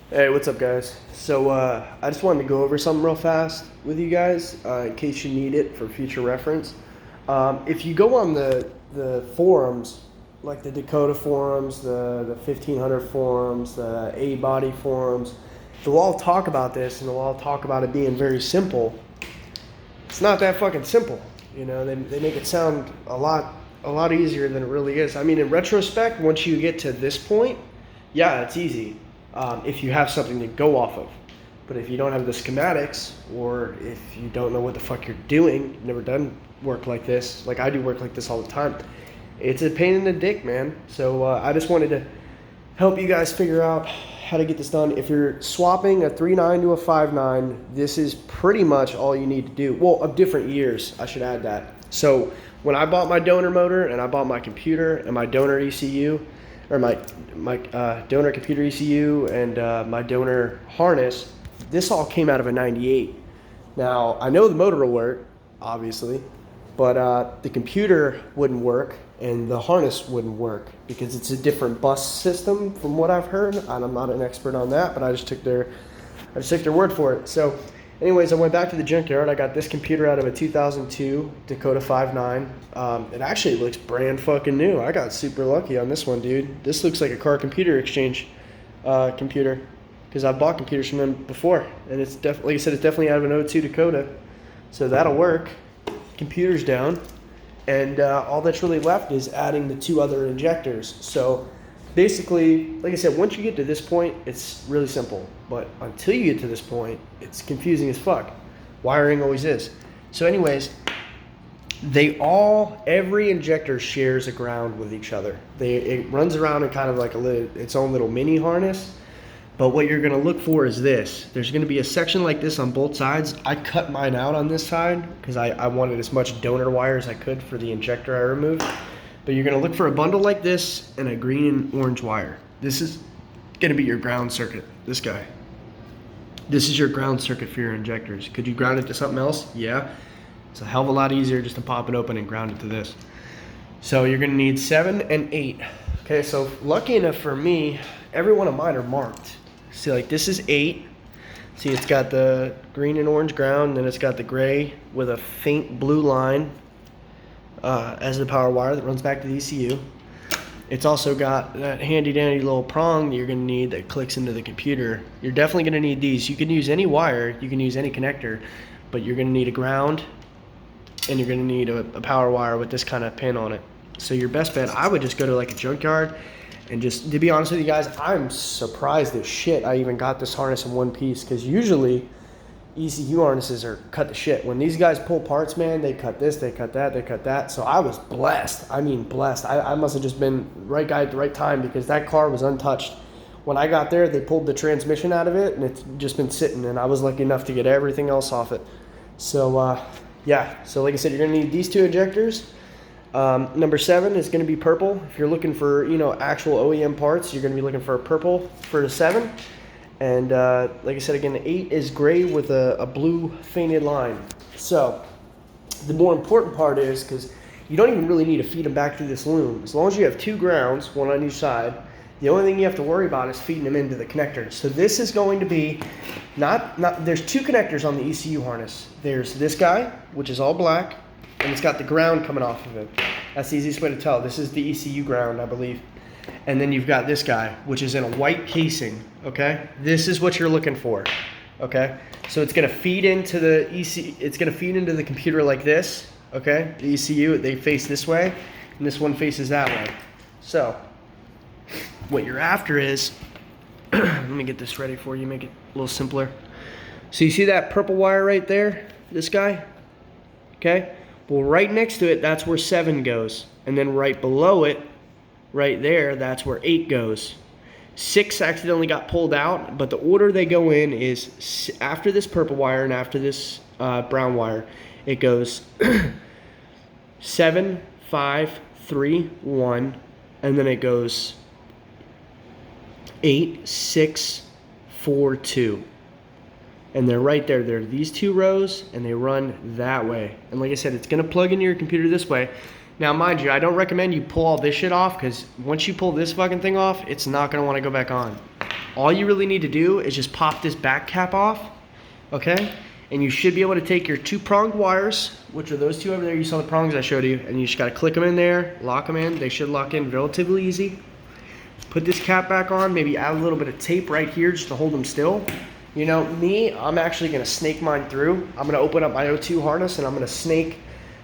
Hey, what's up, guys? So, I just wanted to go over something real fast with you guys in case you need it for future reference. If you go on the forums, like the Dakota forums, the 1500 forums, the A body forums, they'll all talk about this and they'll all talk about it being very simple. It's not that fucking simple. You know, they make it sound a lot easier than it really is. I mean, in retrospect, once you get to this point, yeah, it's easy if you have something to go off of. But if you don't have the schematics, or if you don't know what the fuck you're doing, never done work like this, like I do work like this all the time, it's a pain in the dick, man. So I just wanted to help you guys figure out how to get this done. If you're swapping a 3.9 to a 5.9, this is pretty much all you need to do. Well, of different years, I should add that. So when I bought my donor motor and I bought my computer and my donor ECU, or my donor computer ECU and my donor harness, this all came out of a 98. Now, I know the motor will work, obviously, but the computer wouldn't work and the harness wouldn't work because it's a different bus system from what I've heard. And I'm not an expert on that, but I just took their word for it. So anyways, I went back to the junkyard. I got this computer out of a 2002 Dakota 5.9. It actually looks brand fucking new. I got super lucky on this one, dude. This looks like a car computer exchange computer because I've bought computers from them before. And it's definitely, like I said, it's definitely out of an '02 Dakota. So that'll work. Computer's down. And all that's really left is adding the two other injectors. So basically, like I said, once you get to this point, it's really simple. But until you get to this point, it's confusing as fuck. Wiring always is. So anyways, every injector shares a ground with each other. It runs around in kind of like its own little mini harness. But what you're going to look for is this. There's going to be a section like this on both sides. I cut mine out on this side because I wanted as much donor wire as I could for the injector I removed. But you're going to look for a bundle like this and a green and orange wire. This is going to be your ground circuit, this guy. This is your ground circuit for your injectors. Could you ground it to something else? Yeah. It's a hell of a lot easier just to pop it open and ground it to this. So you're going to need 7 and 8. Okay, so lucky enough for me, every one of mine are marked. See, like this is 8. See, it's got the green and orange ground, and then it's got the gray with a faint blue line as the power wire that runs back to the ECU. It's also got that handy dandy little prong that you're going to need that clicks into the computer. You're definitely going to need these. You can use any wire, you can use any connector, but you're going to need a ground and you're going to need a power wire with this kind of pin on it. So your best bet, I would just go to like a junkyard. And just to be honest with you guys, I'm surprised as shit I even got this harness in one piece, because usually ECU harnesses are cut to shit. When these guys pull parts, man, they cut this, they cut that, they cut that. So I was blessed. I mean, blessed. I must have just been right guy at the right time, because that car was untouched. When I got there, they pulled the transmission out of it, and it's just been sitting, and I was lucky enough to get everything else off it. So, yeah. So like I said, you're going to need these two injectors. Number 7 is going to be purple. If you're looking for, actual OEM parts, you're going to be looking for a purple for the 7. And like I said, again, the 8 is gray with a blue fainted line. So the more important part is, because you don't even really need to feed them back through this loom. As long as you have 2 grounds, one on each side, the only thing you have to worry about is feeding them into the connectors. So this is going to be there's 2 connectors on the ECU harness. There's this guy, which is all black, and it's got the ground coming off of it. That's the easiest way to tell. This is the ECU ground, I believe. And then you've got this guy, which is in a white casing, okay? This is what you're looking for, okay? So it's gonna feed into the it's gonna feed into the computer like this, okay? The ECU, they face this way, and this one faces that way. So, what you're after is, let me get this ready for you, make it a little simpler. So you see that purple wire right there, this guy, okay? Well, right next to it, that's where 7 goes. And then right below it, right there, that's where 8 goes. 6 accidentally got pulled out, but the order they go in is after this purple wire and after this brown wire, it goes 7, 5, 3, 1, and then it goes 8, 6, 4, 2. And they're right there. They're these 2 rows, and they run that way. And like I said, it's going to plug into your computer this way. Now, mind you, I don't recommend you pull all this shit off, because once you pull this fucking thing off, it's not going to want to go back on. All you really need to do is just pop this back cap off, okay? And you should be able to take your 2-pronged wires, which are those 2 over there. You saw the prongs I showed you, and you just gotta click them in there, lock them in. They should lock in relatively easy. Put this cap back on, maybe add a little bit of tape right here just to hold them still. You know, me, I'm actually gonna snake mine through. I'm gonna open up my O2 harness and I'm gonna snake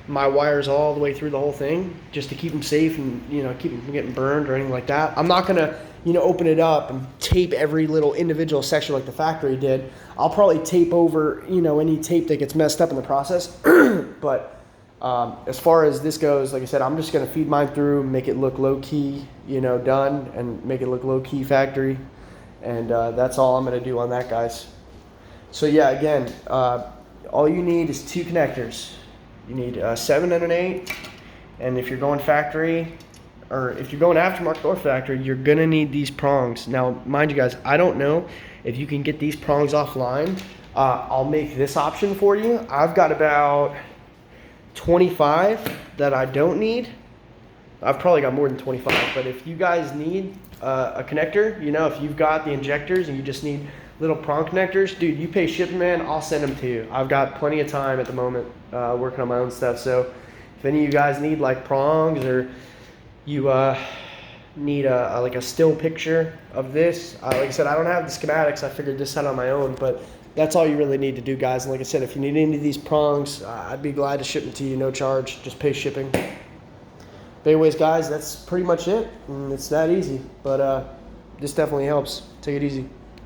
my wires all the way through the whole thing just to keep them safe and, you know, keep them from getting burned or anything like that. I'm not gonna, you know, open it up and tape every little individual section like the factory did. I'll probably tape over, you know, any tape that gets messed up in the process. But as far as this goes, like I said, I'm just gonna feed mine through, make it look low key, you know, done, and make it look low key factory. And that's all I'm going to do on that, guys. So yeah, again, all you need is 2 connectors. You need a 7 and an 8. And if you're going factory, or if you're going aftermarket or factory, you're going to need these prongs. Now, mind you guys, I don't know if you can get these prongs offline. I'll make this option for you. I've got about 25 that I don't need. I've probably got more than 25, but if you guys need a connector, you know, if you've got the injectors and you just need little prong connectors, dude, you pay shipping, man, I'll send them to you. I've got plenty of time at the moment working on my own stuff. So if any of you guys need like prongs, or you need like a still picture of this, like I said, I don't have the schematics. I figured this out on my own, but that's all you really need to do, guys. And like I said, if you need any of these prongs, I'd be glad to ship them to you, no charge, just pay shipping. But anyways, guys, that's pretty much it. It's that easy, but this definitely helps. Take it easy.